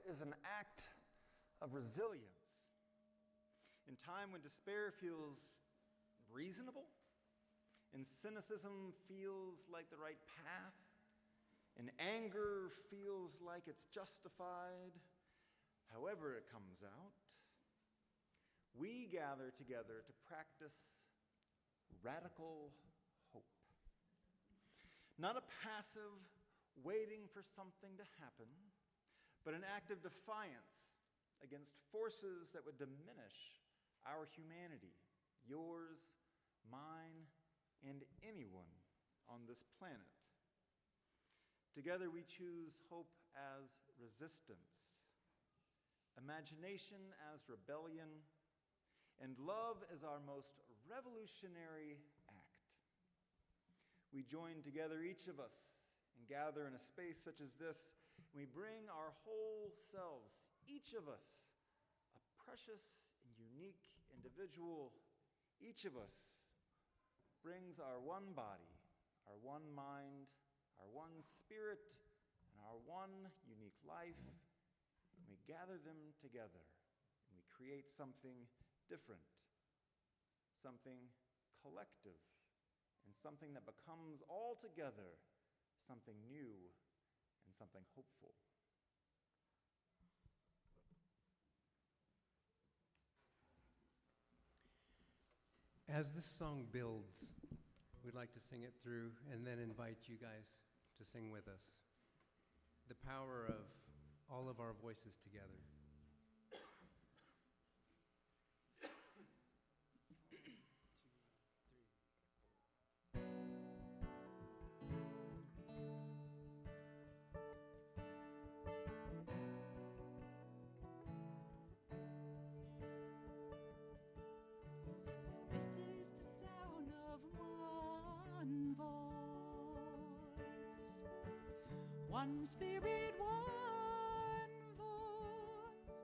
is an act of resilience. In time when despair feels reasonable, and cynicism feels like the right path, and anger feels like it's justified, however it comes out, we gather together to practice radical hope. Not a passive waiting for something to happen, but an act of defiance against forces that would diminish our humanity, yours, mine, and anyone on this planet. Together we choose hope as resistance, imagination as rebellion, and love as our most revolutionary act. We join together, each of us, and gather in a space such as this. We bring our whole selves, each of us, a precious and unique individual. Each of us brings our one body, our one mind, our one spirit, and our one unique life. And we gather them together, and we create something different, something collective, and something that becomes altogether something new and something hopeful. As this song builds, we'd like to sing it through and then invite you guys to sing with us. The power of all of our voices together. One spirit, one voice.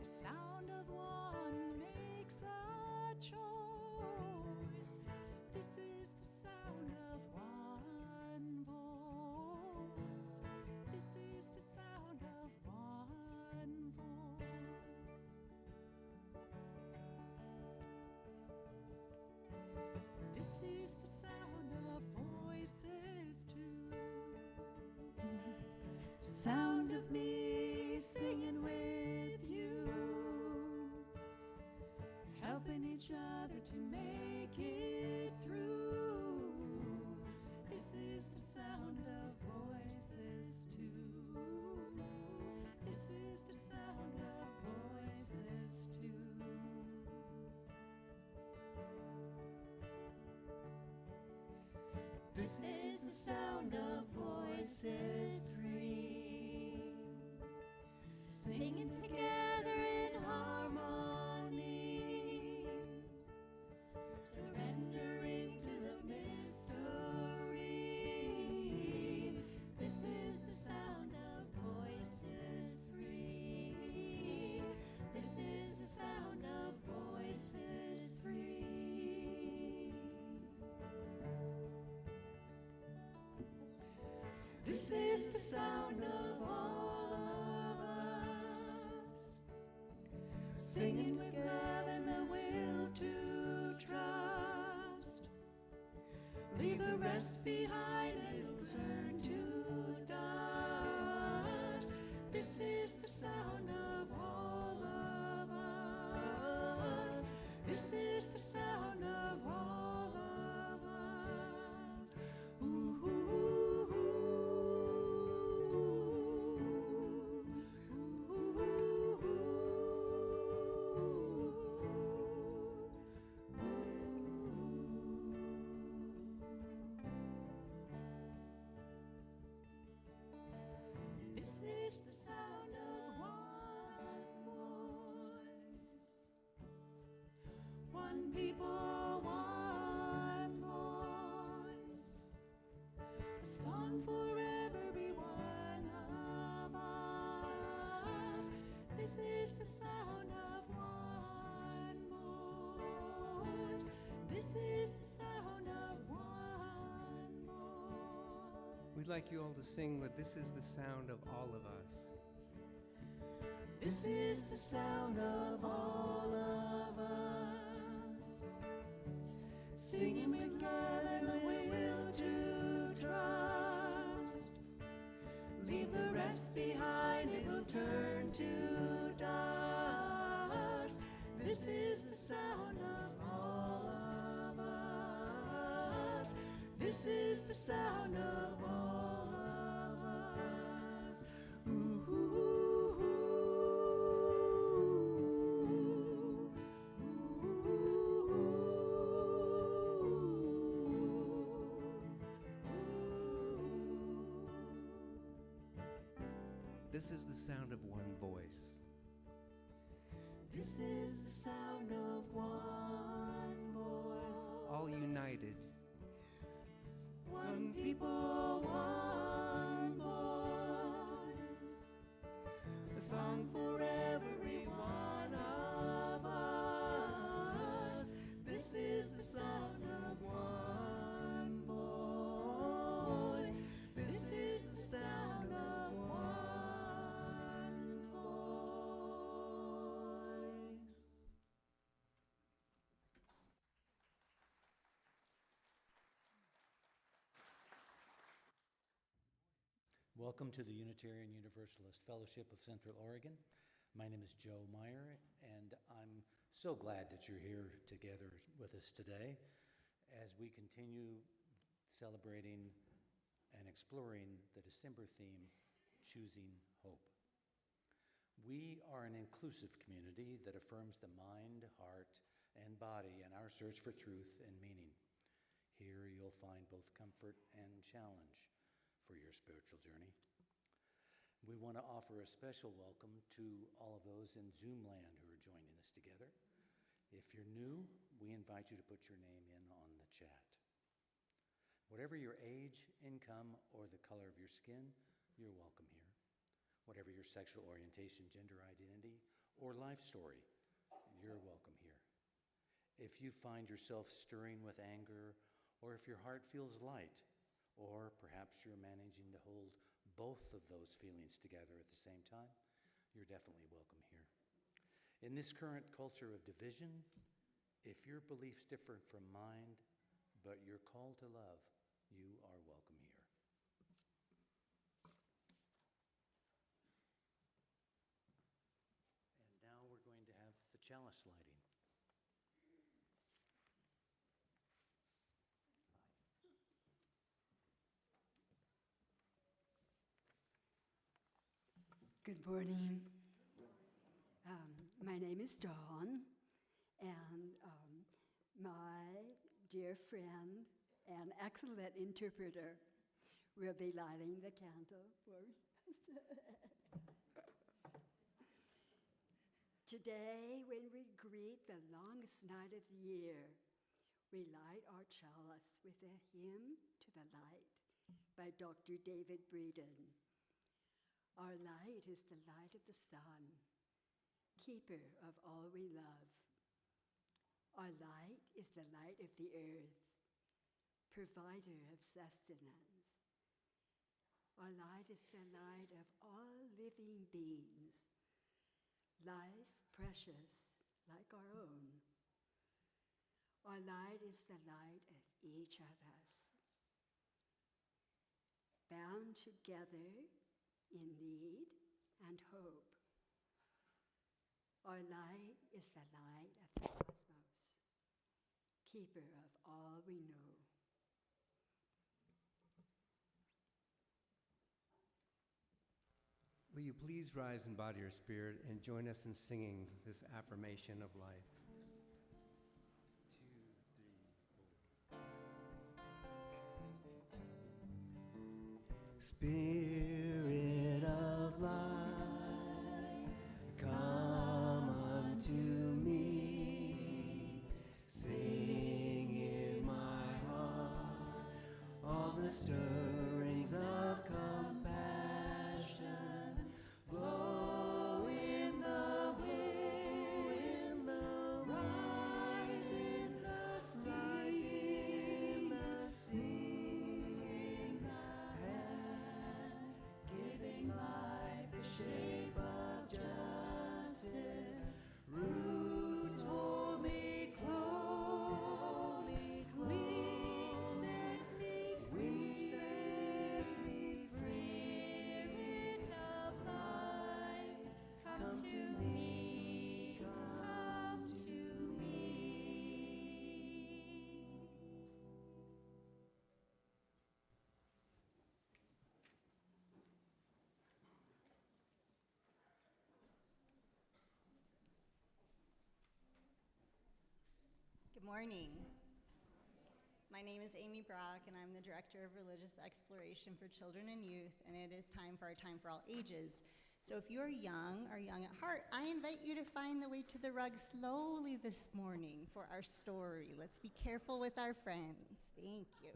The sound of one makes a choice. This is the sound of one voice. This is the sound of one voice. This is the sound of voices too. Sound of me singing with you, helping each other to make it through. This is the sound of voices too. This is the sound of voices too. This is the sound of voices three. Singing together in harmony, surrendering to the mystery. This is the sound of voices three. This is the sound of voices three. This is the sound of all of us, singing with love and the will to trust. Leave the rest behind, it'll turn to dust. This is the sound of all of us. This is the sound of all of us. Ooh, ooh. This is the sound of one voice, one people, one voice, a song for every one of us. This is the sound of one voice. This is the sound of one voice. We'd like you all to sing with "This is the sound of all of us." This is the sound of all of us, singing together the will to trust. Leave the rest behind, it will turn to dust. This is the sound of all of us. This is the sound of all of us. Ooh, ooh, ooh, This is the sound of one voice. This is the sound of one voice. All united. One people, one voice. A song for every one of us. This is the sound of one voice. This is the sound of one voice. Welcome to the Unitarian Universalist Fellowship of Central Oregon. My name is Joe Meyer, and I'm so glad that you're here together with us today as we continue celebrating and exploring the December theme, Choosing Hope. We are an inclusive community that affirms the mind, heart, and body in our search for truth and meaning. Here you'll find both comfort and challenge for your spiritual journey. We want to offer a special welcome to all of those in Zoom land who are joining us together. If you're new, we invite you to put your name in on the chat. Whatever your age, income, or the color of your skin, you're welcome here. Whatever your sexual orientation, gender identity, or life story, you're welcome here. If you find yourself stirring with anger, or if your heart feels light, or perhaps you're managing to hold both of those feelings together at the same time, you're definitely welcome here. In this current culture of division, if your beliefs differ from mine, but you're called to love, you are welcome here. And now we're going to have the chalice lighting. Good morning. My name is Dawn, and my dear friend and excellent interpreter will be lighting the candle for us. Today, when we greet the longest night of the year, we light our chalice with a hymn to the light by Dr. David Breeden. Our light is the light of the sun, keeper of all we love. Our light is the light of the earth, provider of sustenance. Our light is the light of all living beings, life precious like our own. Our light is the light of each of us, bound together in need and hope. Our light is the light of the cosmos, keeper of all we know. Will you please rise in body or spirit and join us in singing this affirmation of life? Spirit of light, come unto me. Sing in my heart all the stirrings of compassion. Blow in the wind, rise in the sea, giving life the shape of justice. Good morning. My name is Amy Brock, and I'm the Director of Religious Exploration for Children and Youth, and it is time for our Time for All Ages. So if you are young or young at heart, I invite you to find the way to the rug slowly this morning for our story. Let's be careful with our friends. Thank you.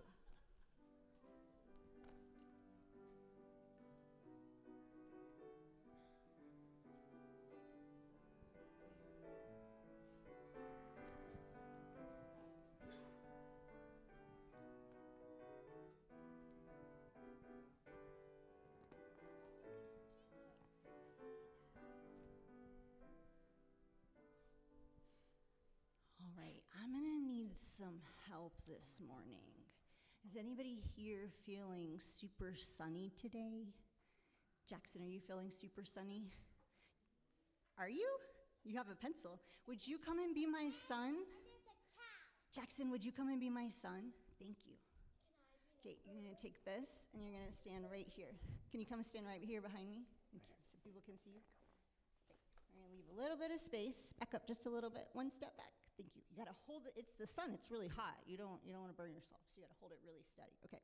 All right, I'm gonna need some help this morning. Is anybody here feeling super sunny today? Jackson, are you feeling super sunny? Are you? You have a pencil. Would you come and be my sun? Jackson, would you come and be my son? Thank you. Okay, you're gonna take this and you're gonna stand right here. Can you come and stand right here behind me? Thank you, so people can see you. Okay, we're gonna leave a little bit of space. Back up just a little bit, one step back. Thank you. You gotta hold it, it's the sun, it's really hot. You don't wanna burn yourself, so you gotta hold it really steady, okay.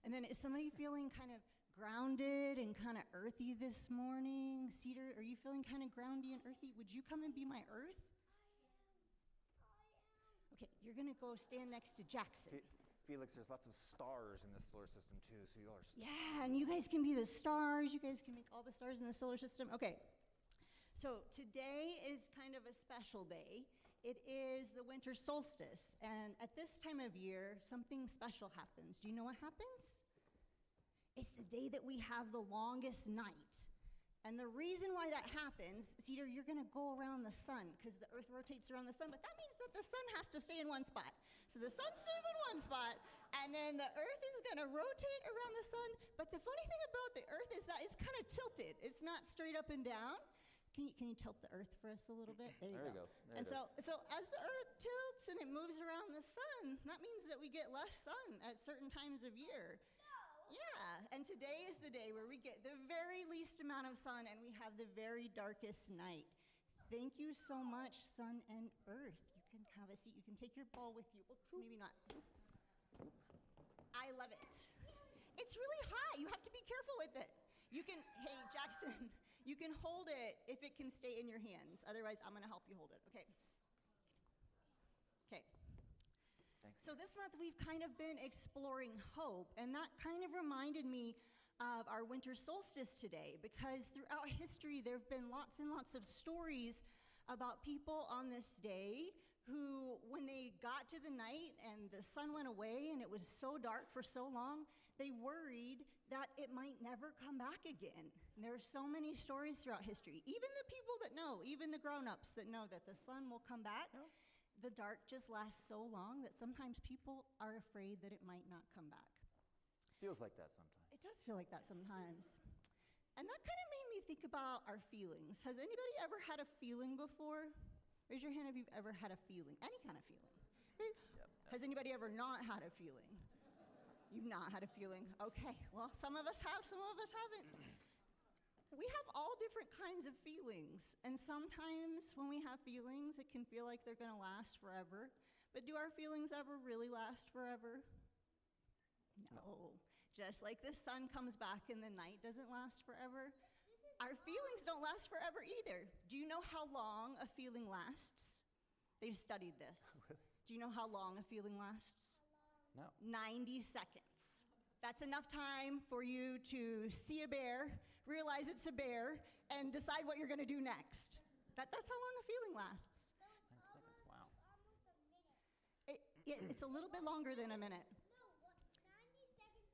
And then is somebody feeling kind of grounded and kind of earthy this morning? Cedar, are you feeling kind of groundy and earthy? Would you come and be my earth? Okay, you're gonna go stand next to Jackson. Felix, there's lots of stars in the solar system too, so you are. Yeah, and you guys can be the stars. You guys can make all the stars in the solar system. Okay, so today is kind of a special day. It is the winter solstice, and at this time of year, something special happens. Do you know what happens? It's the day that we have the longest night. And the reason why that happens, Cedar, you're gonna go around the sun because the earth rotates around the sun, but that means that the sun has to stay in one spot. So the sun stays in one spot, and then the earth is gonna rotate around the sun. But the funny thing about the earth is that it's kind of tilted. It's not straight up and down. Can you tilt the earth for us a little bit? There you go. There And it so as the earth tilts and it moves around the sun, that means that we get less sun at certain times of year. Yeah, and today is the day where we get the very least amount of sun and we have the very darkest night. Thank you so much, sun and earth. You can have a seat. You can take your ball with you. Oops, maybe not. I love it. It's really hot. You have to be careful with it. You can, hey, Jackson, you can hold it if it can stay in your hands. Otherwise, I'm going to help you hold it. Okay. Okay. Thanks. So this month we've kind of been exploring hope, and that kind of reminded me of our winter solstice today, because throughout history there have been lots and lots of stories about people on this day who, when they got to the night and the sun went away and it was so dark for so long, they worried that it might never come back again. And there are so many stories throughout history. Even the people that know, even the grown-ups that know that the sun will come back, the dark just lasts so long that sometimes people are afraid that it might not come back. Feels like that sometimes. It does feel like that sometimes. And that kind of made me think about our feelings. Has anybody ever had a feeling before? Raise your hand if you've ever had a feeling, any kind of feeling. Yep. Has anybody ever not had a feeling? You've not had a feeling. Okay, well, some of us have, some of us haven't. We have all different kinds of feelings, and sometimes when we have feelings, it can feel like they're gonna last forever. But do our feelings ever really last forever? No. Just like the sun comes back and the night doesn't last forever, our feelings don't last forever either. Do you know how long a feeling lasts? They've studied this. Do you know how long a feeling lasts? No. 90 seconds. That's enough time for you to see a bear, realize it's a bear, and decide what you're gonna do next. That's how long a feeling lasts. 9 seconds, wow. It's a little bit longer than a minute. No, 90 seconds.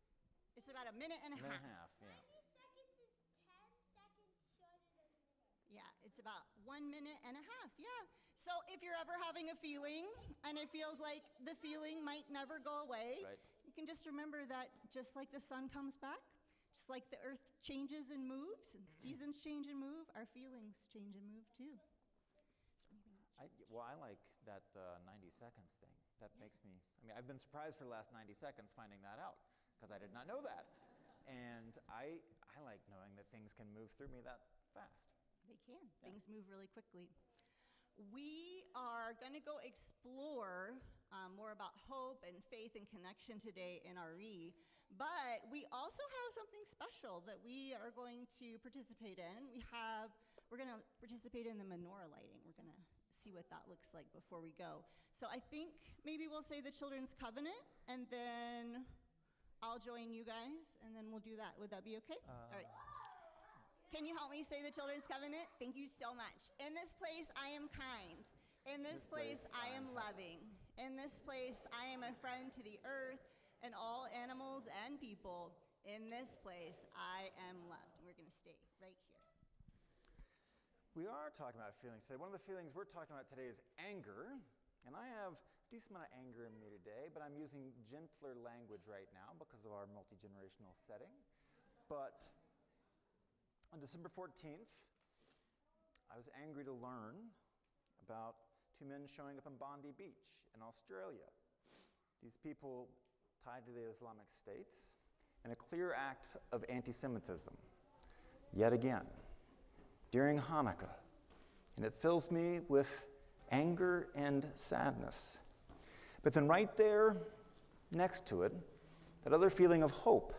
It's about a minute and a Minute half. and a half, yeah. 90 seconds is 10 seconds shorter than a minute. Yeah, it's about 1 minute and a half, yeah. So if you're ever having a feeling and it feels like the feeling might never go away, Right. you can just remember that just like the sun comes back, just like the earth changes and moves, and seasons change and move, our feelings change and move too. I like that 90 seconds thing. That makes me, I've been surprised for the last 90 seconds finding that out, because I did not know that. And I like knowing that things can move through me that fast. They can. Things move really quickly. We are going to go explore more about hope and faith and connection today in RE, but we also have something special that we are going to participate in. We're going to participate in the menorah lighting. We're going to see what that looks like before we go. So I think maybe we'll say the Children's Covenant, and then I'll join you guys, and then we'll do that. Would that be okay? All right. Can you help me say the Children's Covenant? Thank you so much. In this place, I am kind. In this place, I am loving. In this place, I am a friend to the earth and all animals and people. In this place, I am loved. We're going to stay right here. We are talking about feelings today. One of the feelings we're talking about today is anger. And I have a decent amount of anger in me today, but I'm using gentler language right now because of our multi-generational setting. But on December 14th, I was angry to learn about two men showing up in Bondi Beach in Australia. These people tied to the Islamic State in a clear act of anti-Semitism, yet again, during Hanukkah. And it fills me with anger and sadness. But then right there, next to it, that other feeling of hope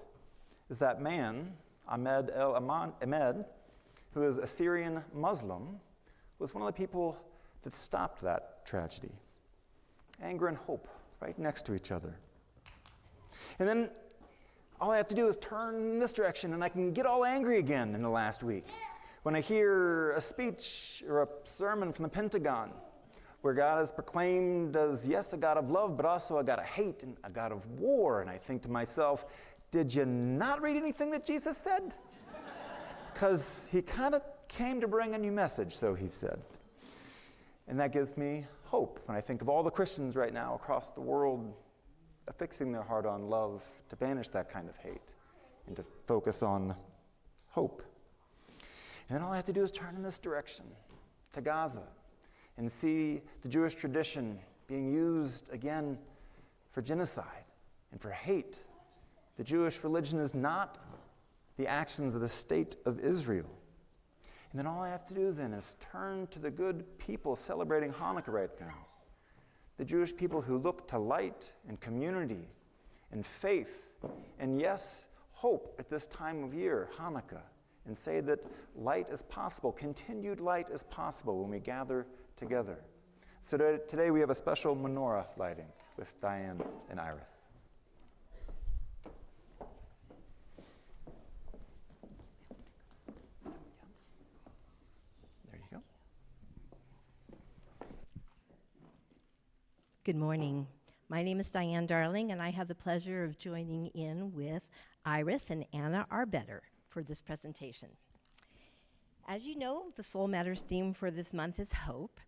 is that man, Ahmed El-Ahmed, who is a Syrian Muslim, was one of the people that stopped that tragedy. Anger and hope right next to each other. And then all I have to do is turn in this direction and I can get all angry again in the last week. When I hear a speech or a sermon from the Pentagon where God is proclaimed as, yes, a God of love, but also a God of hate and a God of war. And I think to myself, did you not read anything that Jesus said? Because he kind of came to bring a new message, so he said. And that gives me hope when I think of all the Christians right now across the world affixing their heart on love to banish that kind of hate and to focus on hope. And then all I have to do is turn in this direction to Gaza and see the Jewish tradition being used again for genocide and for hate. The Jewish religion is not the actions of the state of Israel. And then all I have to do then is turn to the good people celebrating Hanukkah right now. The Jewish people who look to light and community and faith and, yes, hope at this time of year, Hanukkah, and say that light is possible, continued light is possible when we gather together. So today we have a special menorah lighting with Diane and Iris. There you go. Good morning. My name is Diane Darling, and I have the pleasure of joining in with Iris and Anna Arbetter for this presentation. As you know, the Soul Matters theme for this month is hope.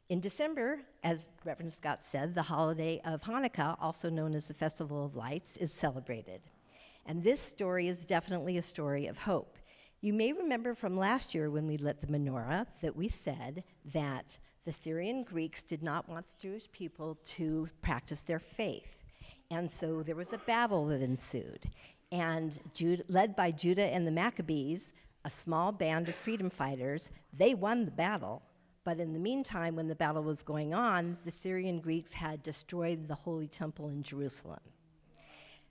In December, as Reverend Scott said, the holiday of Hanukkah, also known as the Festival of Lights, is celebrated. And this story is definitely a story of hope. You may remember from last year when we lit the menorah that we said that the Syrian Greeks did not want the Jewish people to practice their faith. And so there was a battle that ensued. And led by Judah and the Maccabees, a small band of freedom fighters, they won the battle. But in the meantime, when the battle was going on, the Syrian Greeks had destroyed the Holy Temple in Jerusalem.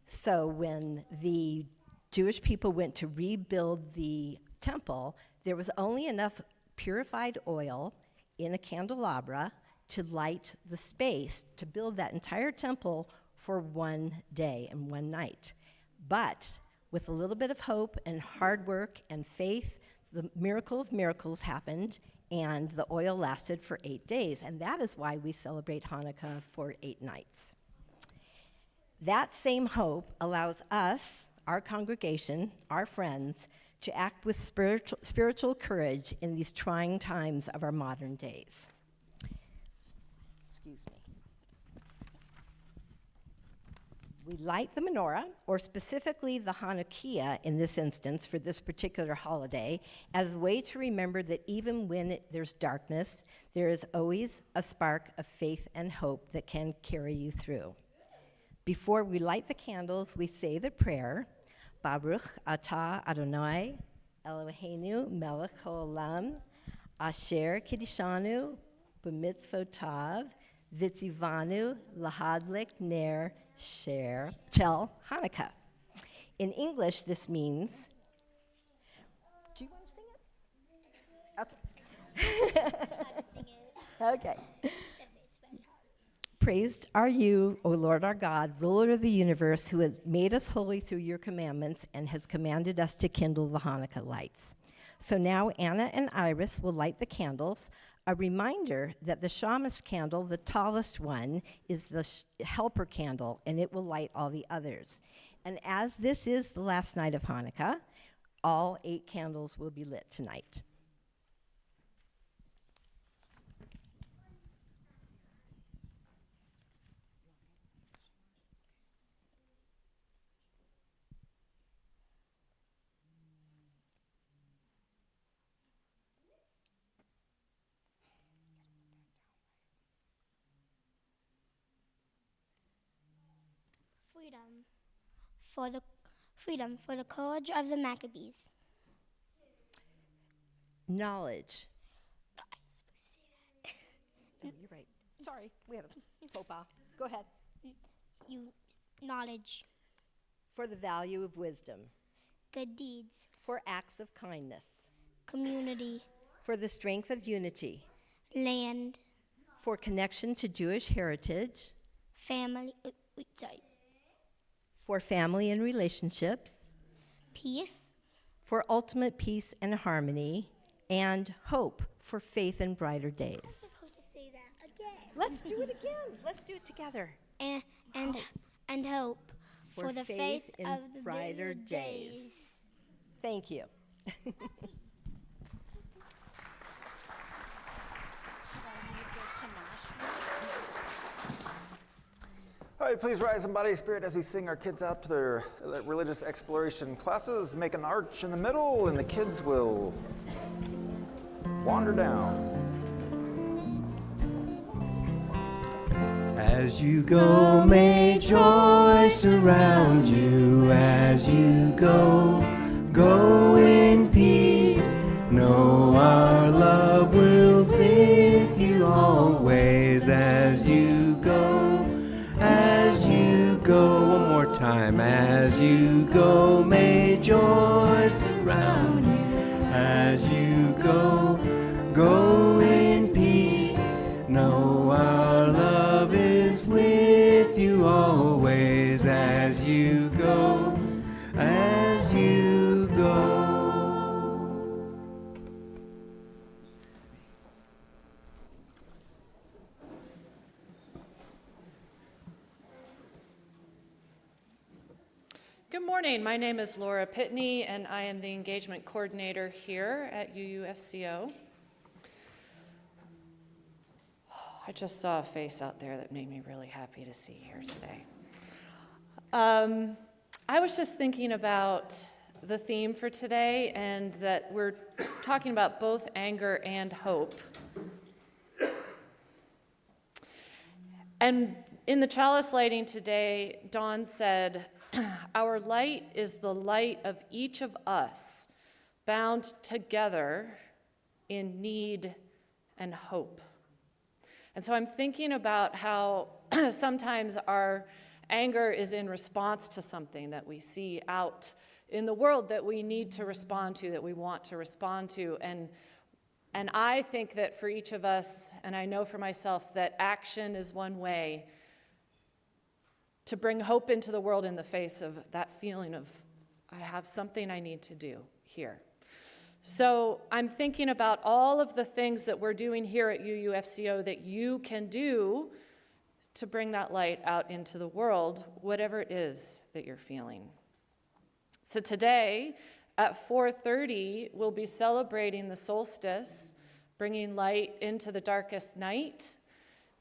So when the Jewish people went to rebuild the temple, there was only enough purified oil in a candelabra to light the space to build that entire temple for one day and one night. But with a little bit of hope and hard work and faith, the miracle of miracles happened, and the oil lasted for 8 days. And that is why we celebrate Hanukkah for 8 nights. That same hope allows us, our congregation, our friends, to act with spiritual courage in these trying times of our modern days. Excuse me. We light the menorah, or specifically the Hanukkah in this instance for this particular holiday, as a way to remember that even when there's darkness, there is always a spark of faith and hope that can carry you through. Before we light the candles, we say the prayer, Baruch atah Adonai Eloheinu melech haolam asher kiddishanu b'mitzvotav, v'tzivanu, lahadlik ner, sher, chel, Hanukkah. In English, this means, do you want to sing it? Okay. Okay. Praised are you, O Lord our God, ruler of the universe, who has made us holy through your commandments and has commanded us to kindle the Hanukkah lights. So now Anna and Iris will light the candles, a reminder that the Shamash candle, the tallest one, is the helper candle, and it will light all the others. And as this is the last night of Hanukkah, all 8 candles will be lit tonight. Freedom for the courage of the Maccabees. Knowledge. No, you're right. Sorry, we had a faux pas. Go ahead. Knowledge. For the value of wisdom. Good deeds. For acts of kindness. Community. For the strength of unity. Land. For connection to Jewish heritage. Family. For family and relationships. Peace. For ultimate peace and harmony. And hope for faith and brighter days. I'm supposed to say that again. Let's do it again. Let's do it together. And hope for the faith in of the brighter days. Thank you. All right, please rise in body spirit as we sing our kids out to their religious exploration classes. Make an arch in the middle, and the kids will wander down. As you go, may joy surround you. As you go, go in peace. Know our love will with you always. As you go, one more time. As you go, may joy surround you. As you go, go in peace. Know our love is with you always. As you go, as you go. Good morning. My name is Laura Pitney, and I am the engagement coordinator here at UUFCO. I just saw a face out there that made me really happy to see here today. I was just thinking about the theme for today, and that we're talking about both anger and hope. And in the chalice lighting today, Dawn said, "Our light is the light of each of us, bound together in need and hope." And so I'm thinking about how sometimes our anger is in response to something that we see out in the world that we need to respond to, that we want to respond to. And I think that for each of us, and I know for myself, that action is one way to bring hope into the world in the face of that feeling of, I have something I need to do here. So I'm thinking about all of the things that we're doing here at UUFCO that you can do to bring that light out into the world, whatever it is that you're feeling. So today at 4:30, we'll be celebrating the solstice, bringing light into the darkest night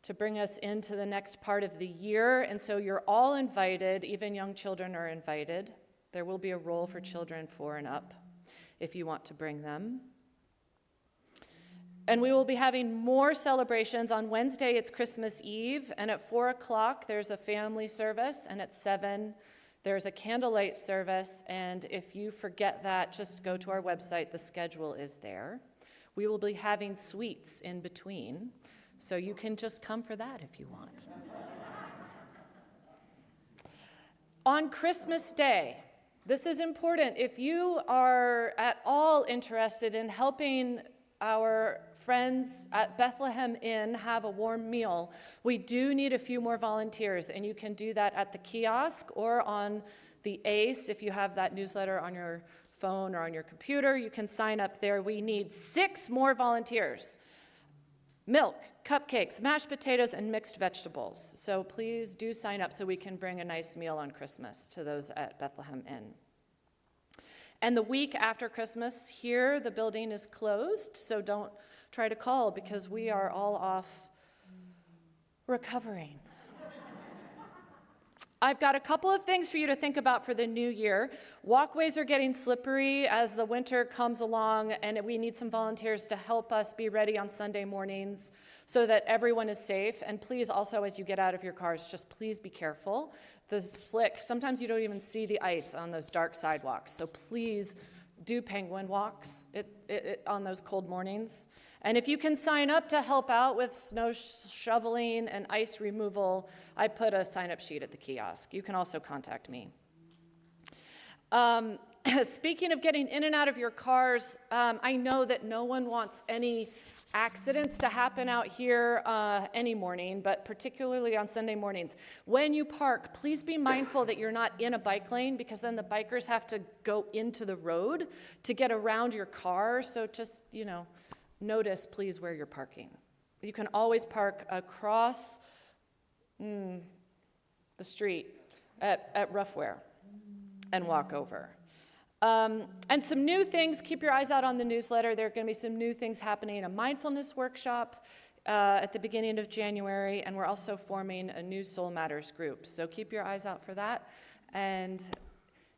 to bring us into the next part of the year. And so you're all invited, even young children are invited. There will be a role for children 4 and up if you want to bring them. And we will be having more celebrations. On Wednesday, it's Christmas Eve, and at 4 o'clock, there's a family service, and at 7, there's a candlelight service. And if you forget that, just go to our website. The schedule is there. We will be having sweets in between. So you can just come for that if you want. On Christmas Day, this is important. If you are at all interested in helping our friends at Bethlehem Inn have a warm meal, we do need a few more volunteers, and you can do that at the kiosk or on the ACE. If you have that newsletter on your phone or on your computer, you can sign up there. We need 6 more volunteers. Milk, cupcakes, mashed potatoes, and mixed vegetables. So please do sign up so we can bring a nice meal on Christmas to those at Bethlehem Inn. And the week after Christmas, here the building is closed, so don't try to call because we are all off recovering. I've got a couple of things for you to think about for the new year. Walkways are getting slippery as the winter comes along, and we need some volunteers to help us be ready on Sunday mornings so that everyone is safe. And please also, as you get out of your cars, just please be careful. The slick, sometimes you don't even see the ice on those dark sidewalks, so please do penguin walks on those cold mornings. And if you can sign up to help out with snow shoveling and ice removal, I put a sign-up sheet at the kiosk. You can also contact me. Speaking of getting in and out of your cars, I know that no one wants any accidents to happen out here any morning, but particularly on Sunday mornings. When you park, please be mindful that you're not in a bike lane because then the bikers have to go into the road to get around your car. So just, notice, please, where you're parking. You can always park across the street at Roughware and walk over. And some new things, keep your eyes out on the newsletter. There are going to be some new things happening, a mindfulness workshop at the beginning of January, and we're also forming a new Soul Matters group. So keep your eyes out for that. And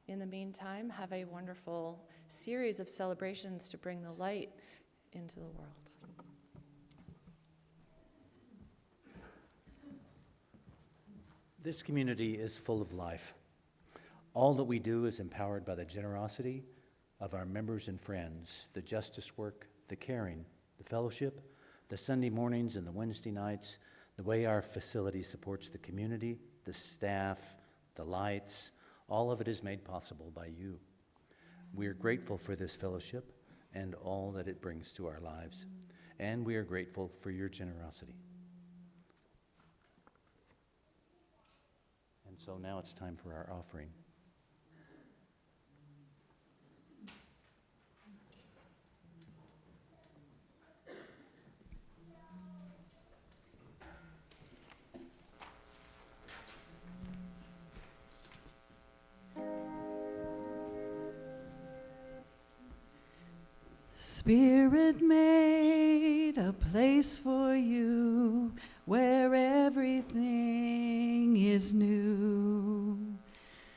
in the meantime, have a wonderful series of celebrations to bring the light into the world. This community is full of life. All that we do is empowered by the generosity of our members and friends, the justice work, the caring, the fellowship, the Sunday mornings and the Wednesday nights, the way our facility supports the community, the staff, the lights, all of it is made possible by you. We are grateful for this fellowship and all that it brings to our lives, and we are grateful for your generosity. And so now it's time for our offering. Spirit made a place for you where everything is new.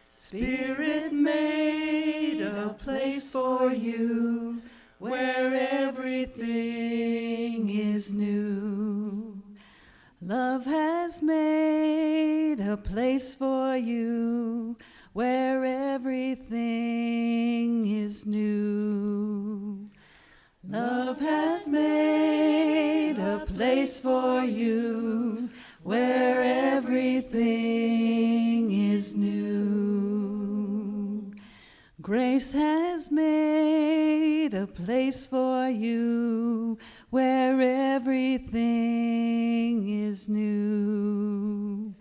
Spirit made a place for you where everything is new. Love has made a place for you where everything is new. Love has made a place for you where everything is new. Grace has made a place for you where everything is new.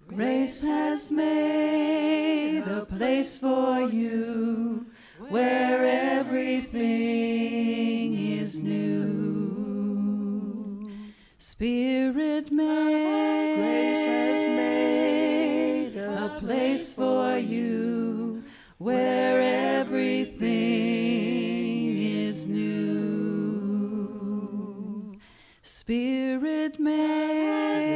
Grace has made a place for you where everything is new. Spirit made, grace has made a place for you where everything is new. Spirit made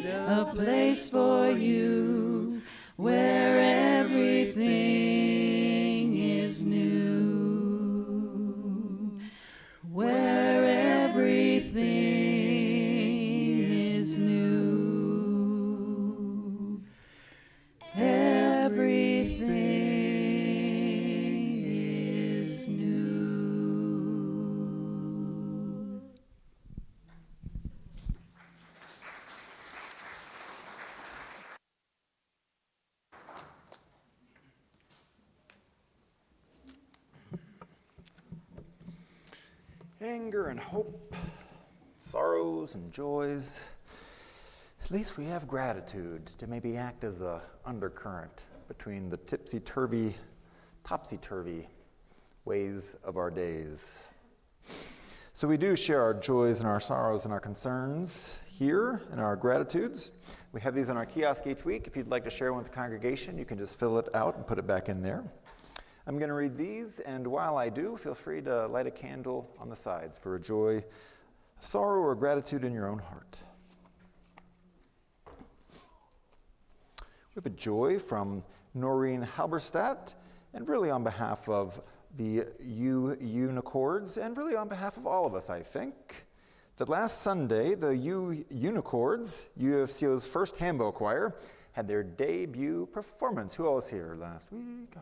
a place for you where everything is new. Where everything is new. Everything is new. anger and hope, sorrows and joys. At least we have gratitude to maybe act as a undercurrent between the topsy-turvy ways of our days. So we do share our joys and our sorrows and our concerns here in our gratitudes. We have these on our kiosk each week. If you'd like to share one with the congregation, you can just fill it out and put it back in there. I'm going to read these, and while I do, feel free to light a candle on the sides for a joy, sorrow, or gratitude in your own heart. We have a joy from Noreen Halberstadt, and really on behalf of the Unicords, and really on behalf of all of us, I think, that last Sunday, the Unicords, UFCO's first handbell choir, had their debut performance. Who all was here last week?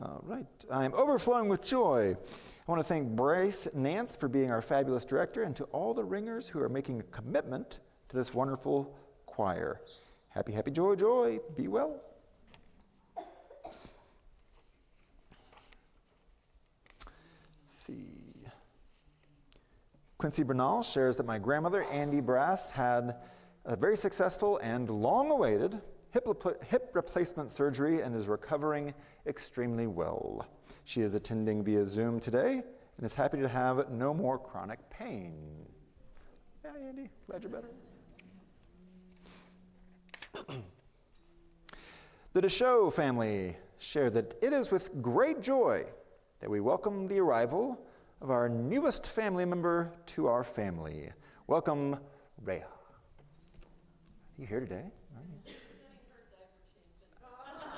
All right. I'm overflowing with joy. I want to thank Bryce Nance for being our fabulous director, and to all the ringers who are making a commitment to this wonderful choir. Happy, happy, joy, joy. Be well. Let's see. Quincy Bernal shares that my grandmother, Andy Brass, had a very successful and long-awaited hip replacement surgery and is recovering extremely well. She is attending via Zoom today and is happy to have no more chronic pain. Yeah, Andy, glad you're better. The Deschaux family share that it is with great joy that we welcome the arrival of our newest family member to our family. Welcome, Rhea. Are you here today?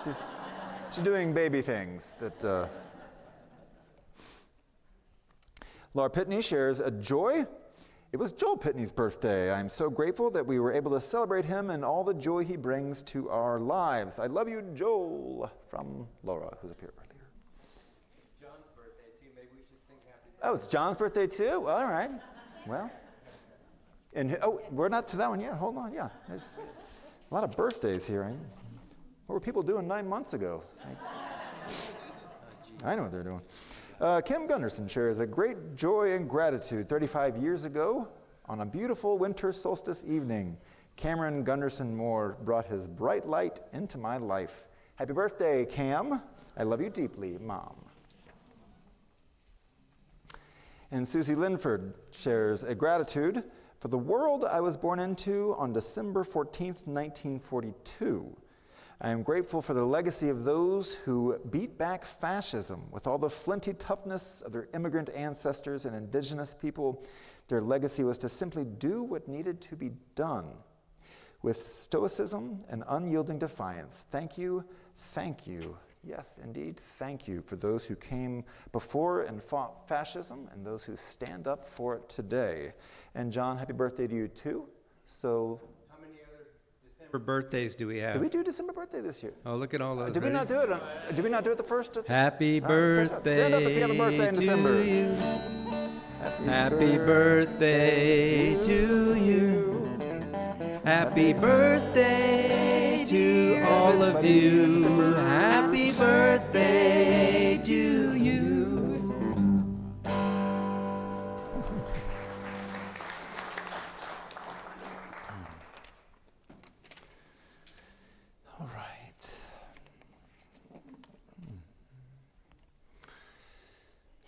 She's doing baby things that. Laura Pitney shares a joy. It was Joel Pitney's birthday. I'm so grateful that we were able to celebrate him and all the joy he brings to our lives. I love you, Joel, from Laura, who's up here earlier. It's John's birthday, too. Maybe we should sing happy birthday. Oh, it's John's birthday, too? Well, all right. Well, and we're not to that one yet. Hold on, yeah. There's a lot of birthdays here. What were people doing 9 months ago? I know what they're doing. Kim Gunderson shares a great joy and gratitude. 35 years ago, on a beautiful winter solstice evening, Cameron Gunderson Moore brought his bright light into my life. Happy birthday, Cam. I love you deeply, Mom. And Susie Linford shares a gratitude for the world I was born into on December 14th, 1942. I am grateful for the legacy of those who beat back fascism with all the flinty toughness of their immigrant ancestors and indigenous people. Their legacy was to simply do what needed to be done with stoicism and unyielding defiance. Thank you, yes, indeed, thank you for those who came before and fought fascism and those who stand up for it today. And John, happy birthday to you too. So. December birthdays do we have? Did we do December birthday this year? Oh, look at all those. Did we not do it? Did we not do it the first? Happy birthday. Stand up if you have a birthday in December. You. Happy birthday to you. Happy birthday to all of you. Happy birthday to you.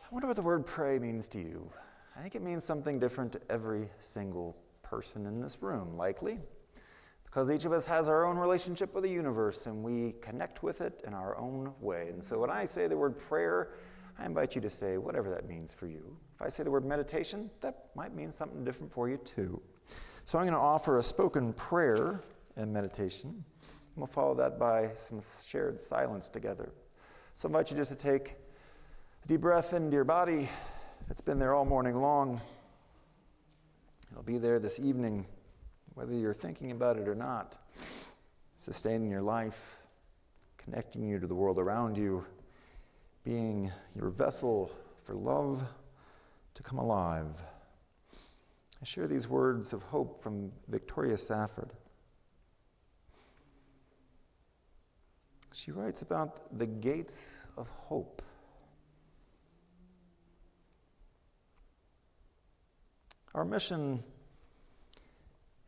I wonder what the word pray means to you. I think it means something different to every single person in this room, likely, because each of us has our own relationship with the universe and we connect with it in our own way. And so when I say the word prayer, I invite you to say whatever that means for you. If I say the word meditation, that might mean something different for you too. So I'm going to offer a spoken prayer and meditation. And we'll follow that by some shared silence together. So I invite you just to take a deep breath into your body. It's been there all morning long. It'll be there this evening, whether you're thinking about it or not, sustaining your life, connecting you to the world around you, being your vessel for love to come alive. I share these words of hope from Victoria Safford. She writes about the gates of hope. Our mission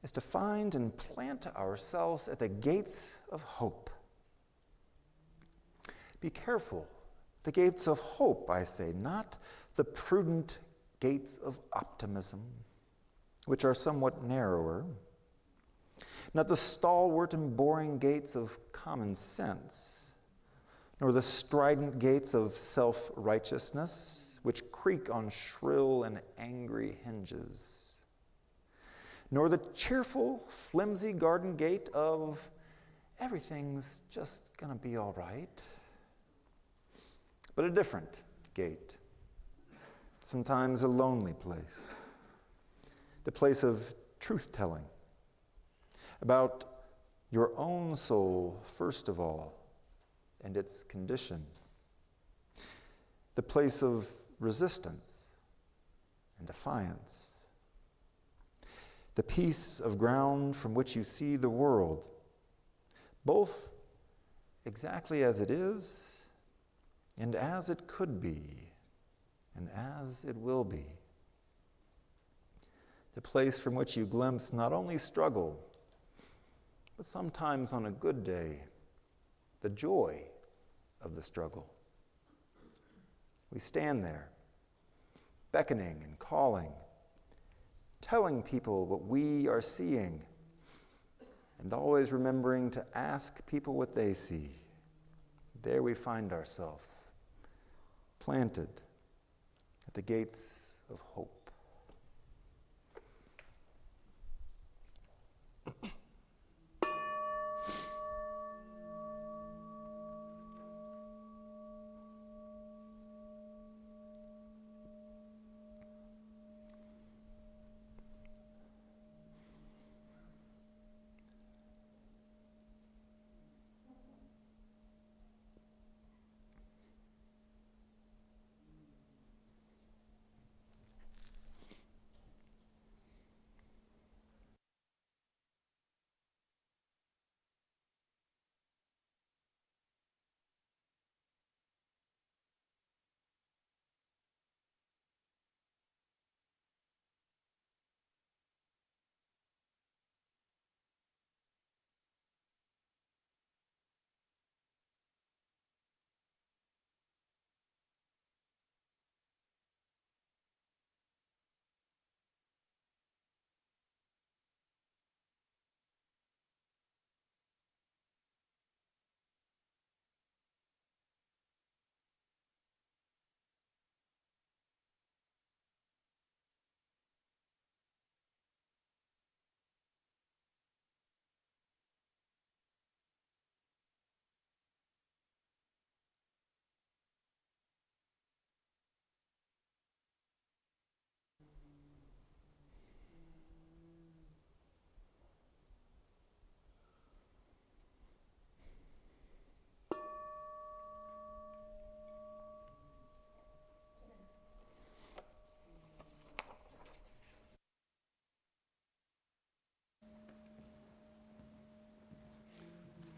is to find and plant ourselves at the gates of hope. Be careful. The gates of hope, I say, not the prudent gates of optimism, which are somewhat narrower, not the stalwart and boring gates of common sense, nor the strident gates of self-righteousness, which creak on shrill and angry hinges, nor the cheerful, flimsy garden gate of everything's just gonna be all right, but a different gate, sometimes a lonely place, the place of truth-telling about your own soul, first of all, and its condition, the place of resistance and defiance, the piece of ground from which you see the world, both exactly as it is and as it could be and as it will be, the place from which you glimpse not only struggle, but sometimes on a good day, the joy of the struggle. We stand there, beckoning and calling, telling people what we are seeing, and always remembering to ask people what they see. There we find ourselves, planted at the gates of hope.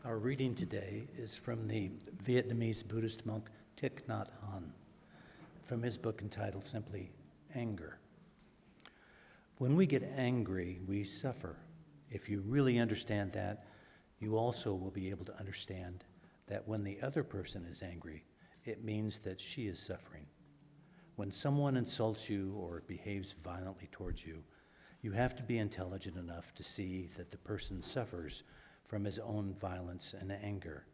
Our reading today is from the Vietnamese Buddhist monk Thich Nhat Hanh, from his book entitled simply Anger. When we get angry, we suffer. If you really understand that, you also will be able to understand that when the other person is angry, it means that she is suffering. When someone insults you or behaves violently towards you, you have to be intelligent enough to see that the person suffers from his own violence and anger.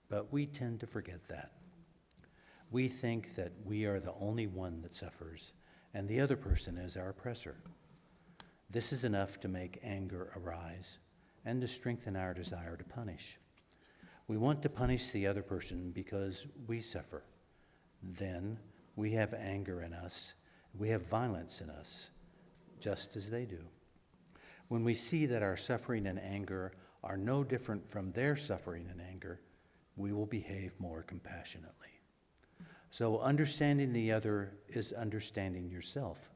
But we tend to forget that. We think that we are the only one that suffers, and the other person is our oppressor. This is enough to make anger arise and to strengthen our desire to punish. We want to punish the other person because we suffer. Then we have anger in us, we have violence in us, just as they do. When we see that our suffering and anger are no different from their suffering and anger, we will behave more compassionately. So understanding the other is understanding yourself,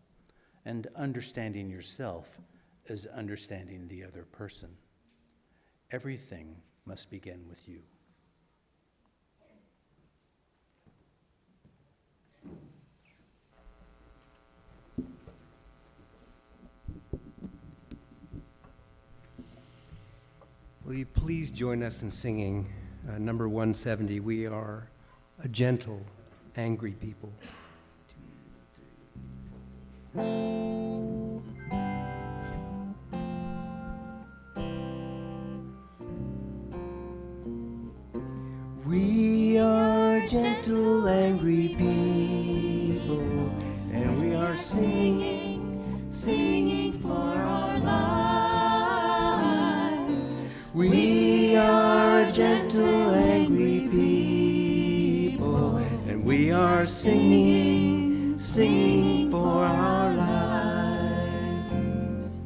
and understanding yourself is understanding the other person. Everything must begin with you. Will you please join us in singing number 170, We Are a Gentle, Angry People. We are gentle, angry people, and we are singing for our lives. We are gentle, angry people, and we are singing for our lives.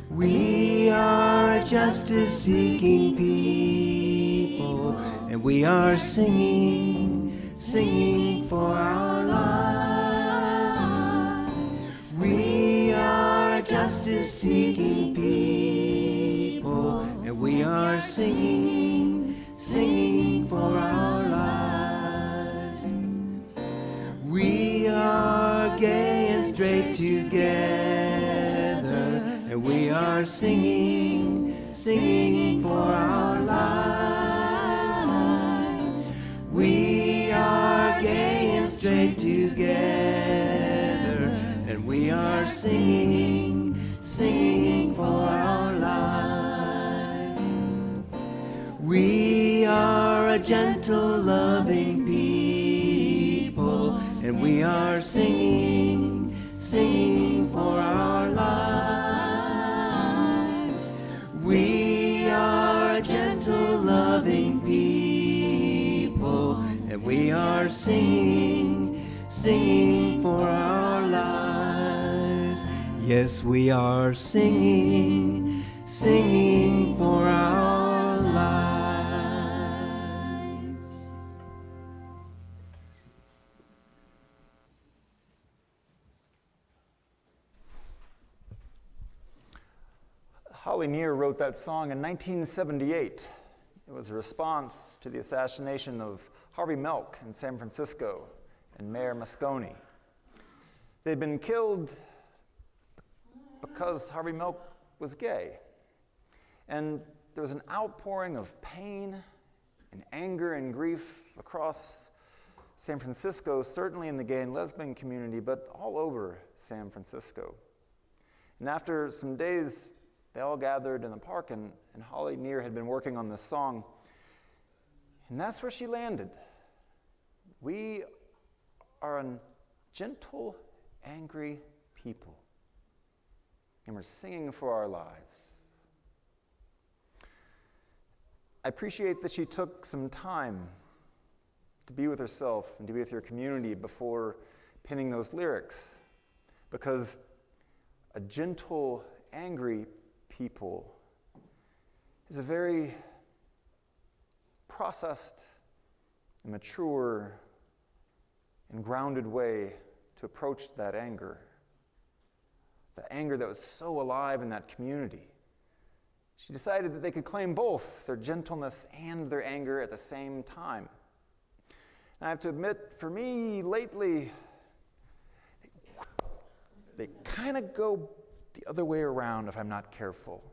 We are justice-seeking people, and we are singing for our lives. We are justice-seeking people, and we are singing for our lives. We are gay and straight together, and we are singing for our lives. We are gay and straight together, and we are singing for our lives. We are a gentle, loving people, and we are singing for our lives. We are a gentle, loving people, and we are singing for our lives. Yes, we are singing for our lives. Holly Near wrote that song in 1978. It was a response to the assassination of Harvey Milk in San Francisco and Mayor Moscone. They'd been killed because Harvey Milk was gay. And there was an outpouring of pain and anger and grief across San Francisco, certainly in the gay and lesbian community, but all over San Francisco. And after some days, they all gathered in the park, and Holly Near had been working on this song. And that's where she landed. We are a gentle, angry people, and we're singing for our lives. I appreciate that she took some time to be with herself and to be with your community before penning those lyrics, because a gentle, angry people is a very processed and mature and grounded way to approach that anger. The anger that was so alive in that community. She decided that they could claim both their gentleness and their anger at the same time. And I have to admit, for me, lately, they kind of go the other way around if I'm not careful.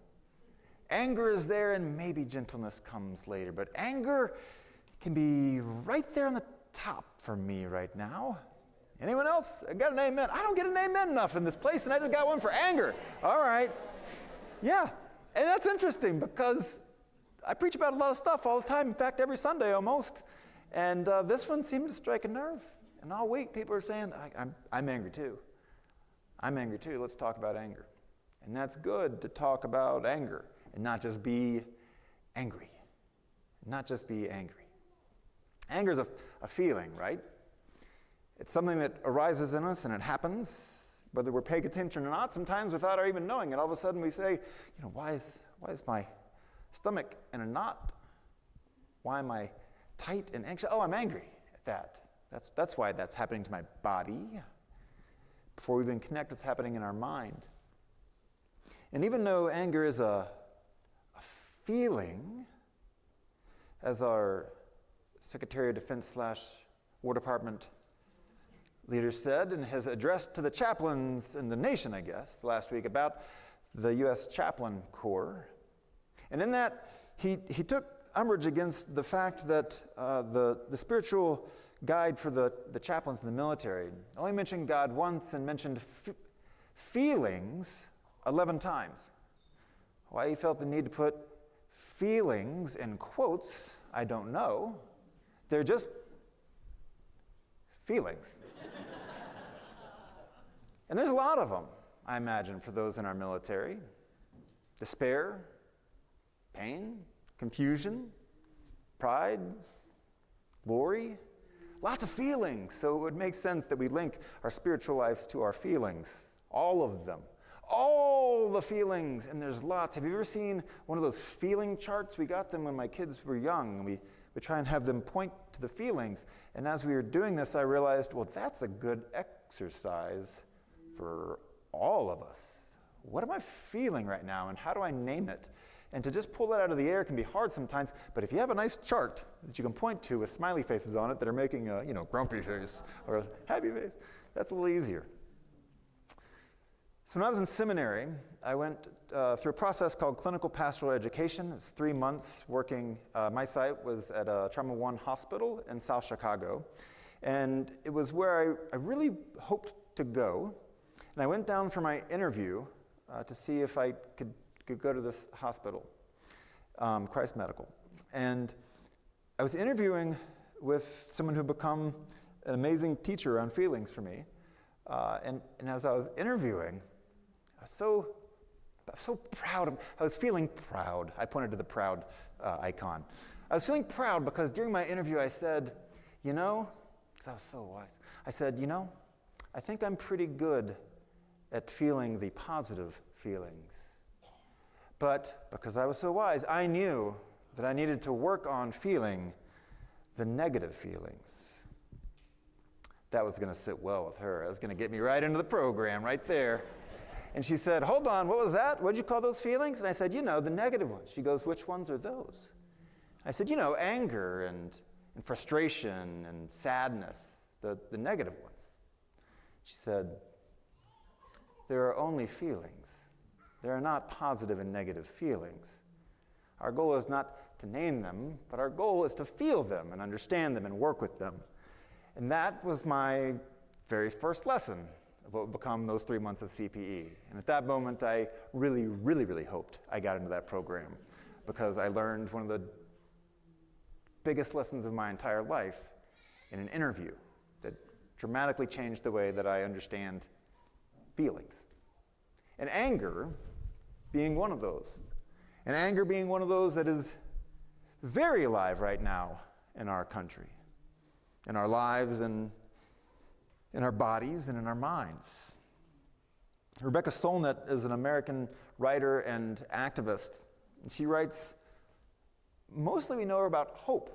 Anger is there and maybe gentleness comes later, but anger can be right there on the top for me right now. Anyone else? I got an amen. I don't get an amen enough in this place, and I just got one for anger. All right. Yeah, and that's interesting because I preach about a lot of stuff all the time. In fact, every Sunday almost. And this one seemed to strike a nerve. And all week people are saying, I'm angry too. I'm angry too. Let's talk about anger. And that's good to talk about anger and not just be angry. Not just be angry. Anger is a feeling, right? It's something that arises in us and it happens, whether we're paying attention or not, sometimes without our even knowing it. All of a sudden we say, why is my stomach in a knot? Why am I tight and anxious? Oh, I'm angry at that. That's why that's happening to my body. Before we even connect what's happening in our mind. And even though anger is a feeling, as our Secretary of Defense / War Department leader said in his address to the chaplains in the nation, I guess, last week about the U.S. Chaplain Corps. And in that, he took umbrage against the fact that the spiritual guide for the chaplains in the military only mentioned God once and mentioned feelings 11 times. Why he felt the need to put feelings in quotes, I don't know. They're just feelings. And there's a lot of them, I imagine, for those in our military. Despair, pain, confusion, pride, glory, lots of feelings. So it would make sense that we link our spiritual lives to our feelings, all of them. All the feelings, and there's lots. Have you ever seen one of those feeling charts? We got them when my kids were young, and we try and have them point to the feelings. And as we were doing this, I realized, well, that's a good exercise for all of us. What am I feeling right now, and how do I name it? And to just pull that out of the air can be hard sometimes, but if you have a nice chart that you can point to with smiley faces on it that are making a grumpy face or a happy face, that's a little easier. So when I was in seminary, I went through a process called clinical pastoral education. It's 3 months working. My site was at a Trauma One hospital in South Chicago, and it was where I really hoped to go. And I went down for my interview to see if I could go to this hospital, Christ Medical. And I was interviewing with someone who had become an amazing teacher on feelings for me. And as I was interviewing, I was so proud. I was feeling proud. I pointed to the proud icon. I was feeling proud because during my interview I said, because I was so wise, I said, I think I'm pretty good at feeling the positive feelings. But because I was so wise, I knew that I needed to work on feeling the negative feelings. That was going to sit well with her. It was going to get me right into the program right there. And she said, hold on, what was that? What did you call those feelings? And I said, the negative ones. She goes, which ones are those? I said, anger and frustration and sadness, the negative ones. She said, there are only feelings. There are not positive and negative feelings. Our goal is not to name them, but our goal is to feel them and understand them and work with them. And that was my very first lesson of what would become those 3 months of CPE. And at that moment, I really, really, really hoped I got into that program because I learned one of the biggest lessons of my entire life in an interview that dramatically changed the way that I understand feelings. And anger being one of those. And anger being one of those that is very alive right now in our country, in our lives and in our bodies and in our minds. Rebecca Solnit is an American writer and activist. And she writes, mostly we know her about hope.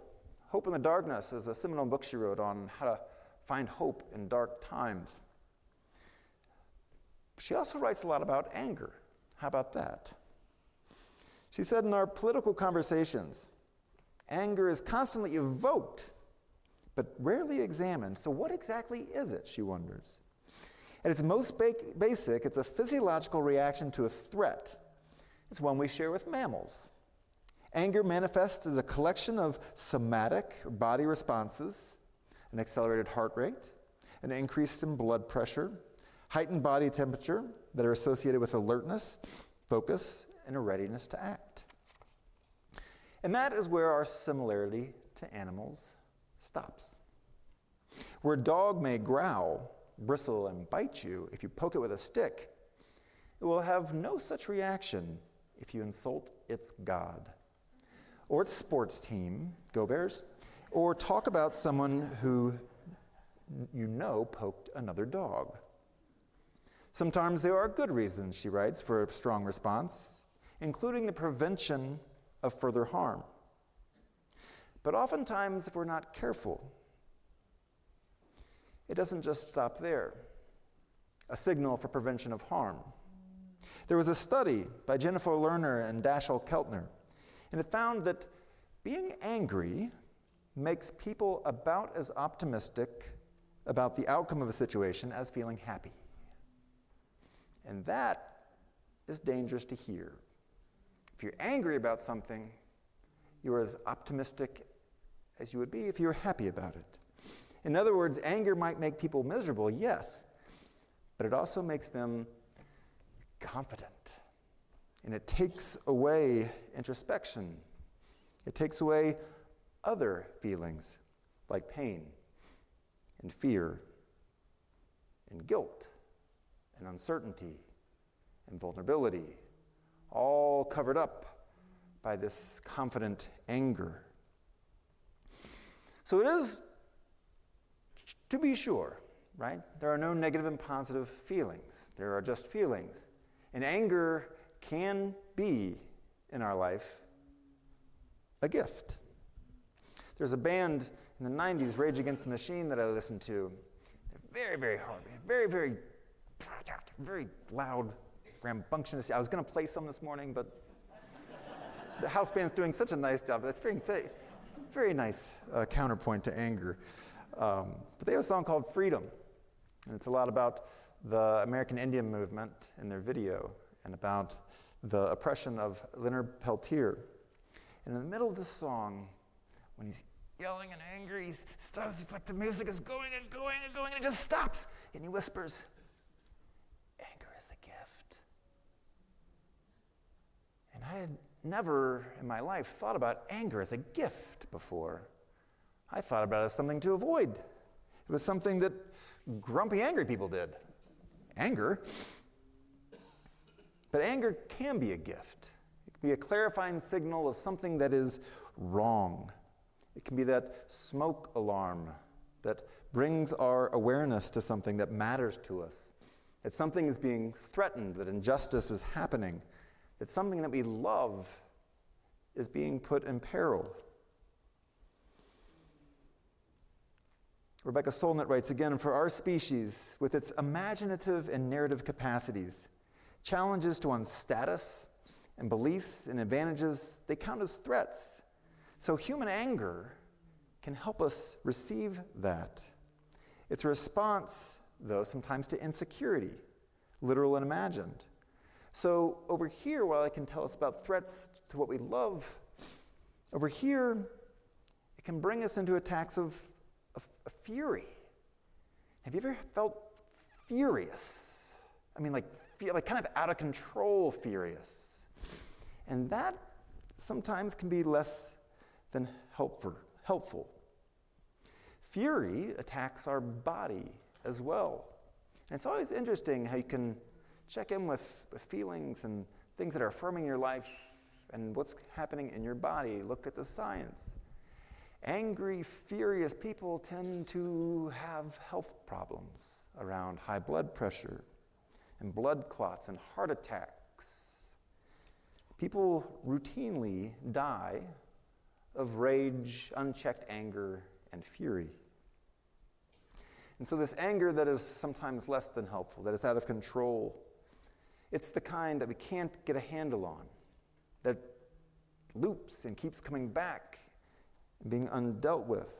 Hope in the Darkness is a seminal book she wrote on how to find hope in dark times. She also writes a lot about anger. How about that? She said, in our political conversations, anger is constantly evoked, but rarely examined. So what exactly is it, she wonders? At its most basic, it's a physiological reaction to a threat. It's one we share with mammals. Anger manifests as a collection of somatic or body responses, an accelerated heart rate, an increase in blood pressure, heightened body temperature that are associated with alertness, focus, and a readiness to act. And that is where our similarity to animals stops. Where a dog may growl, bristle, and bite you if you poke it with a stick, it will have no such reaction if you insult its God, or its sports team, Go Bears, or talk about someone who poked another dog. Sometimes there are good reasons, she writes, for a strong response, including the prevention of further harm. But oftentimes, if we're not careful, it doesn't just stop there. A signal for prevention of harm. There was a study by Jennifer Lerner and Dashiell Keltner, and it found that being angry makes people about as optimistic about the outcome of a situation as feeling happy. And that is dangerous to hear. If you're angry about something, you are as optimistic as you would be if you were happy about it. In other words, anger might make people miserable, yes, but it also makes them confident. And it takes away introspection. It takes away other feelings like pain and fear and guilt and uncertainty and vulnerability, all covered up by this confident anger. So it is, to be sure, right? There are no negative and positive feelings. There are just feelings. And anger can be, in our life, a gift. There's a band in the 90s, Rage Against the Machine, that I listened to. They're very, very hard, very loud, rambunctious. I was going to play some this morning, but the house band's doing such a nice job. It's a very nice counterpoint to anger. But they have a song called Freedom, and it's a lot about the American Indian movement in their video and about the oppression of Leonard Peltier. And in the middle of this song, when he's yelling and angry, he stops, it's like the music is going and going and going, and it just stops. And he whispers, "Anger is a gift." And I had never in my life thought about anger as a gift before. I thought about it as something to avoid. It was something that grumpy, angry people did. Anger. But anger can be a gift. It can be a clarifying signal of something that is wrong. It can be that smoke alarm that brings our awareness to something that matters to us. That something is being threatened, that injustice is happening, that something that we love is being put in peril. Rebecca Solnit writes again, "For our species, with its imaginative and narrative capacities, challenges to one's status and beliefs and advantages, they count as threats. So human anger can help us receive that. It's a response, though, sometimes to insecurity, literal and imagined. So over here, while it can tell us about threats to what we love, over here, it can bring us into attacks of fury. Have you ever felt furious? I mean, like kind of out of control furious. And that sometimes can be less than helpful. Fury attacks our body as well. And it's always interesting how you can check in with feelings and things that are affirming your life and what's happening in your body. Look at the science. Angry, furious people tend to have health problems around high blood pressure and blood clots and heart attacks. People routinely die of rage, unchecked anger, and fury. And so this anger that is sometimes less than helpful, that is out of control, it's the kind that we can't get a handle on, that loops and keeps coming back and being undealt with.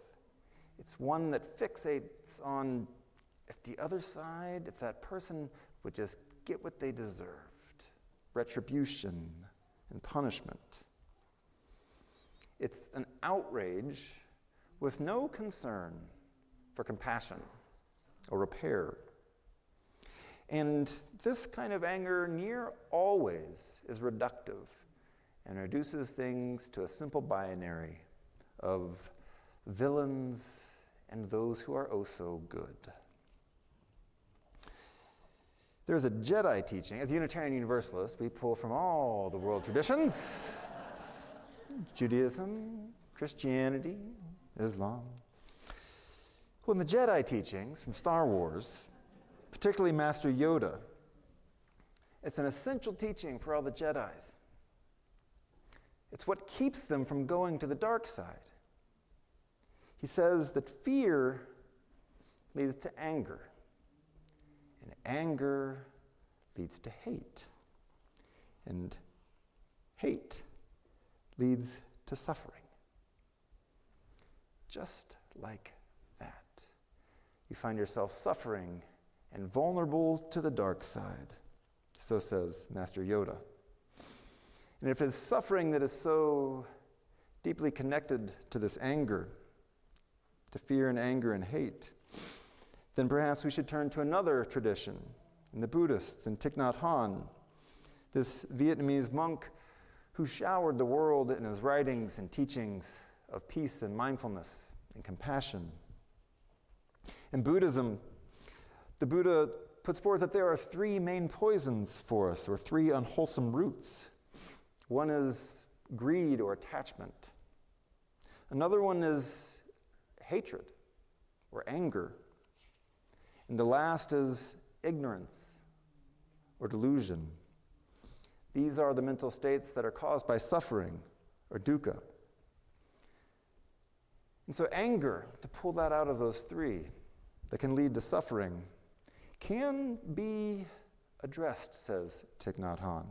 It's one that fixates on if the other side, if that person would just get what they deserved, retribution and punishment. It's an outrage with no concern for compassion or repair. And this kind of anger near always is reductive and reduces things to a simple binary of villains and those who are oh so good. There's a Jedi teaching. As a Unitarian Universalist, we pull from all the world traditions. Judaism, Christianity, Islam. Well, in the Jedi teachings from Star Wars, particularly Master Yoda, it's an essential teaching for all the Jedis. It's what keeps them from going to the dark side. He says that fear leads to anger, and anger leads to hate, and hate leads to suffering. Just like that. You find yourself suffering and vulnerable to the dark side. So says Master Yoda. And if it's suffering that is so deeply connected to this anger, to fear and anger and hate, then perhaps we should turn to another tradition, in the Buddhists, in Thich Nhat Hanh, this Vietnamese monk who showered the world in his writings and teachings of peace and mindfulness and compassion. In Buddhism, the Buddha puts forth that there are three main poisons for us, or three unwholesome roots. One is greed or attachment. Another one is hatred or anger. And the last is ignorance or delusion. These are the mental states that are caused by suffering or dukkha. And so anger, to pull that out of those three that can lead to suffering, can be addressed, says Thich Nhat Hanh.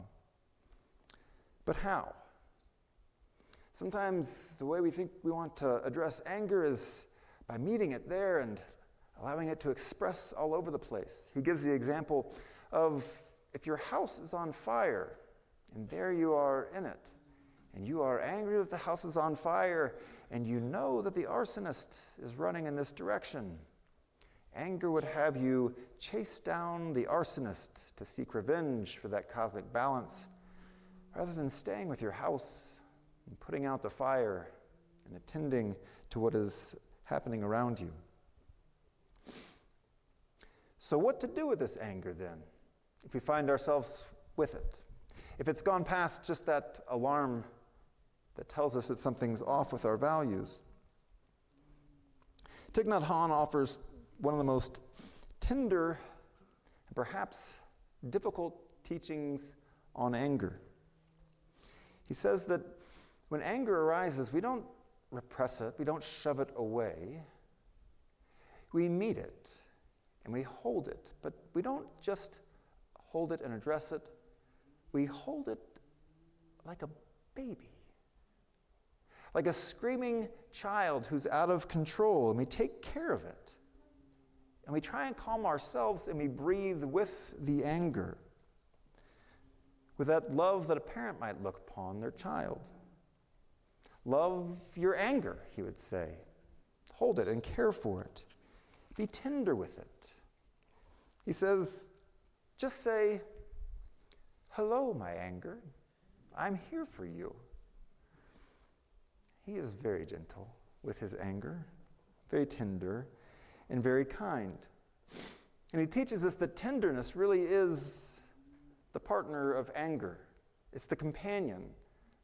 But how? Sometimes the way we think we want to address anger is by meeting it there and allowing it to express all over the place. He gives the example of if your house is on fire and there you are in it, and you are angry that the house is on fire, and you know that the arsonist is running in this direction. Anger would have you chase down the arsonist to seek revenge for that cosmic balance, rather than staying with your house and putting out the fire and attending to what is happening around you. So what to do with this anger then, if we find ourselves with it? If it's gone past just that alarm that tells us that something's off with our values? Thich Nhat Hanh offers one of the most tender and perhaps difficult teachings on anger. He says that when anger arises, we don't repress it, we don't shove it away. We meet it and we hold it, but we don't just hold it and address it. We hold it like a baby, like a screaming child who's out of control, and we take care of it. And we try and calm ourselves, and we breathe with the anger, with that love that a parent might look upon their child. Love your anger, he would say. Hold it and care for it. Be tender with it. He says, just say, "Hello, my anger. I'm here for you." He is very gentle with his anger, very tender, and very kind. And he teaches us that tenderness really is the partner of anger. It's the companion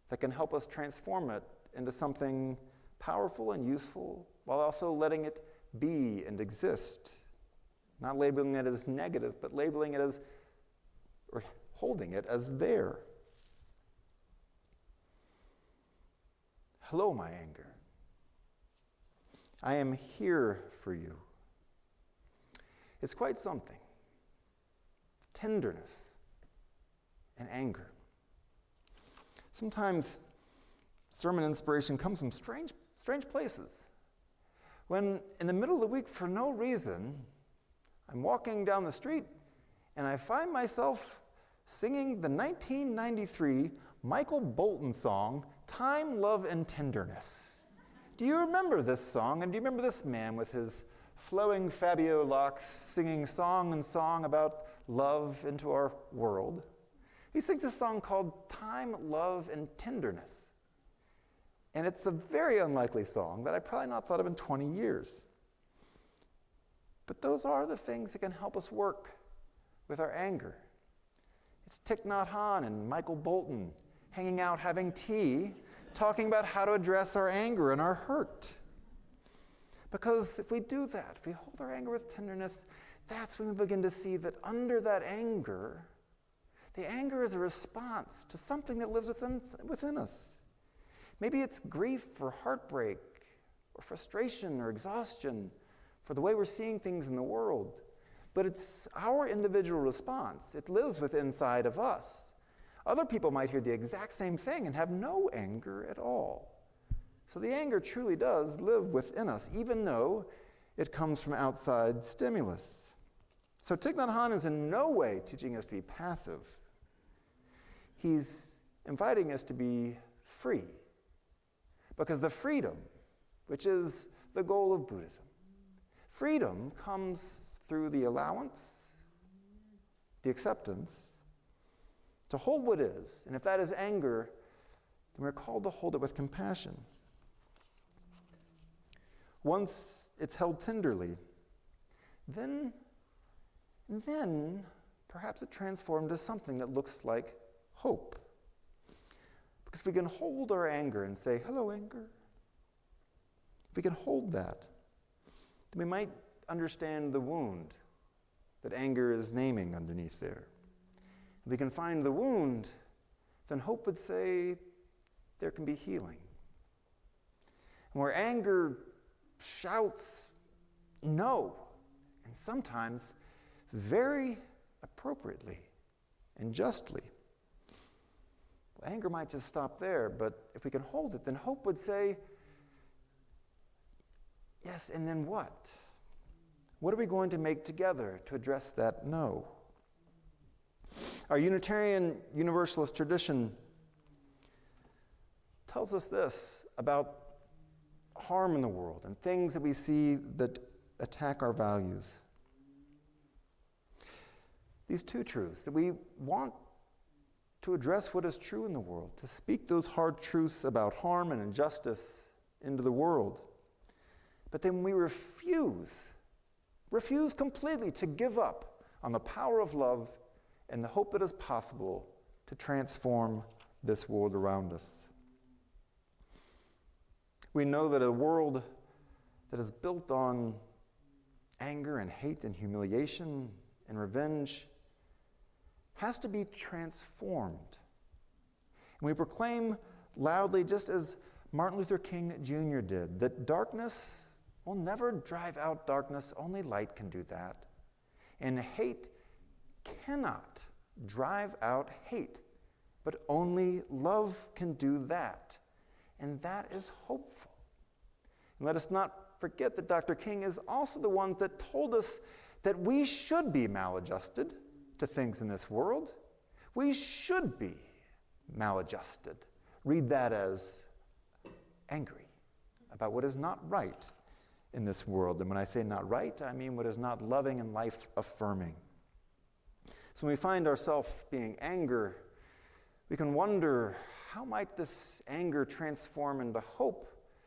that can help us transform it into something powerful and useful, while also letting it be and exist. Not labeling it as negative, but labeling it as, or holding it as there. Hello, my anger. I am here for you. It's quite something. Tenderness and anger. Sometimes sermon inspiration comes from strange places. When in the middle of the week, for no reason, I'm walking down the street and I find myself singing the 1993 Michael Bolton song, "Time, Love, and Tenderness." Do you remember this song? And do you remember this man with his flowing Fabio locks singing song and song about love into our world? He sings a song called "Time, Love, and Tenderness." And it's a very unlikely song that I probably not thought of in 20 years. But those are the things that can help us work with our anger. It's Thich Nhat Hanh and Michael Bolton hanging out, having tea, talking about how to address our anger and our hurt. Because if we do that, if we hold our anger with tenderness, that's when we begin to see that under that anger, the anger is a response to something that lives within us. Maybe it's grief or heartbreak or frustration or exhaustion for the way we're seeing things in the world. But it's our individual response. It lives within inside of us. Other people might hear the exact same thing and have no anger at all. So the anger truly does live within us, even though it comes from outside stimulus. So Thich Nhat Hanh is in no way teaching us to be passive. He's inviting us to be free, Because the freedom, which is the goal of Buddhism, freedom comes through the allowance, the acceptance, to hold what is. And if that is anger, then we're called to hold it with compassion. Once it's held tenderly, then perhaps it transformed into something that looks like hope. Because if we can hold our anger and say, hello, anger, if we can hold that, then we might understand the wound that anger is naming underneath there. If we can find the wound, then hope would say there can be healing. And where anger shouts no, and sometimes very appropriately and justly, well, anger might just stop there, but if we can hold it, then hope would say, yes, and then what? What are we going to make together to address that no? Our Unitarian Universalist tradition tells us this about harm in the world and things that we see that attack our values. These two truths, that we want to address what is true in the world, to speak those hard truths about harm and injustice into the world. But then we refuse completely to give up on the power of love and the hope that is possible to transform this world around us. We know that a world that is built on anger and hate and humiliation and revenge has to be transformed. And we proclaim loudly, just as Martin Luther King Jr. did, that darkness will never drive out darkness, only light can do that. And hate cannot drive out hate, but only love can do that. And that is hopeful. And let us not forget that Dr. King is also the one that told us that we should be maladjusted to things in this world. We should be maladjusted. Read that as angry about what is not right in this world. And when I say not right, I mean what is not loving and life-affirming. So when we find ourselves being angry, we can wonder, how might this anger transform into hope